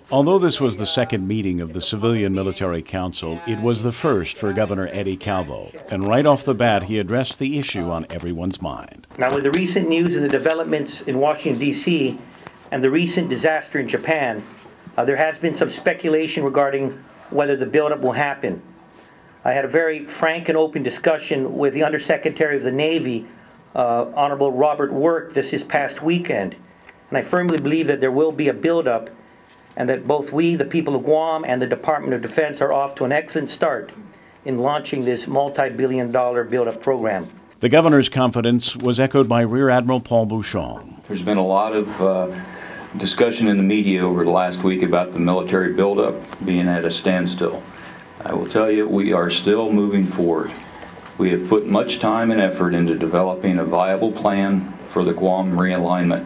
Although this was the second meeting of the Civilian Military Council, it was the first for Governor Eddie Calvo. And right off the bat, he addressed the issue on everyone's mind. Now, with the recent news and the developments in Washington, D.C., and the recent disaster in Japan, there has been some speculation regarding whether the buildup will happen. I had a very frank and open discussion with the Undersecretary of the Navy, Honorable Robert Work, this past weekend. And I firmly believe that there will be a buildup, and that both we, the people of Guam, and the Department of Defense are off to an excellent start in launching this multi-billion-dollar buildup program. The governor's confidence was echoed by Rear Admiral Paul Bouchon. There's been a lot of discussion in the media over the last week about the military buildup being at a standstill. I will tell you, we are still moving forward. We have put much time and effort into developing a viable plan for the Guam realignment.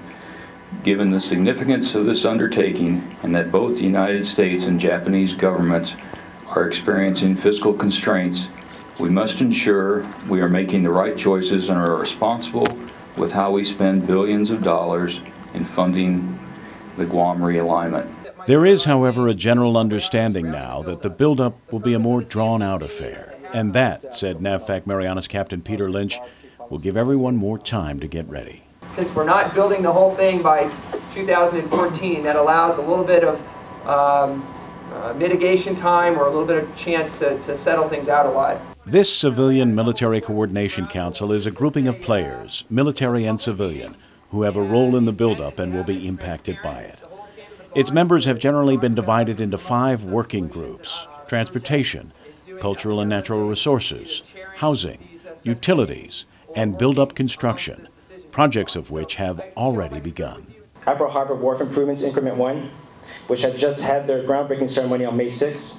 Given the significance of this undertaking and that both the United States and Japanese governments are experiencing fiscal constraints, we must ensure we are making the right choices and are responsible with how we spend billions of dollars in funding the Guam realignment. There is, however, a general understanding now that the buildup will be a more drawn-out affair. And that, said NAVFAC Marianas Captain Peter Lynch, will give everyone more time to get ready. Since we're not building the whole thing by 2014, that allows a little bit of mitigation time or a little bit of chance to settle things out a lot. This Civilian Military Coordination Council is a grouping of players, military and civilian, who have a role in the buildup and will be impacted by it. Its members have generally been divided into 5 working groups: transportation, cultural and natural resources, housing, utilities, and build-up construction, projects of which have already begun. Apra Harbor Wharf Improvements Increment 1, which had just had their groundbreaking ceremony on May 6th,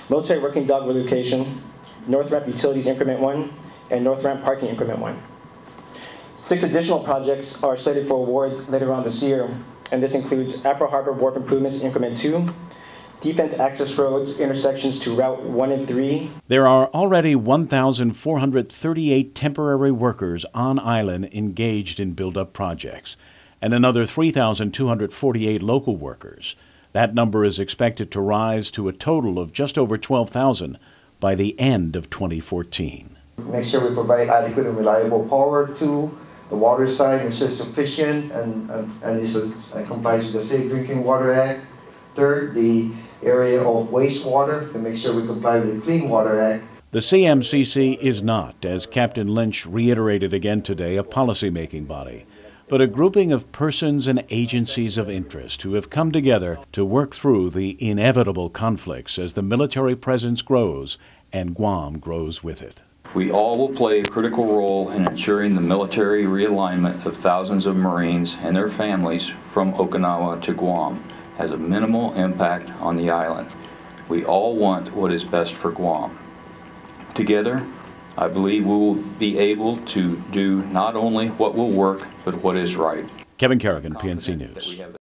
Military Working Dock Relocation, North Ramp Utilities Increment 1, and North Ramp Parking Increment 1. 6 additional projects are slated for award later on this year, and this includes Apra Harbor Wharf Improvements Increment 2, defense access roads intersections to Route 1 and 3. There are already 1,438 temporary workers on island engaged in build-up projects, and another 3,248 local workers. That number is expected to rise to a total of just over 12,000 by the end of 2014. Make sure we provide adequate and reliable power to the water side, ensure it's sufficient and complies with the Safe Drinking Water Act. Third, the area of wastewater, to make sure we comply with the Clean Water Act. The CMCC is not, as Captain Lynch reiterated again today, a policy-making body, but a grouping of persons and agencies of interest who have come together to work through the inevitable conflicts as the military presence grows and Guam grows with it. We all will play a critical role in ensuring the military realignment of thousands of Marines and their families from Okinawa to Guam has a minimal impact on the island. We all want what is best for Guam. Together, I believe we will be able to do not only what will work, but what is right. Kevin Kerrigan, PNC News.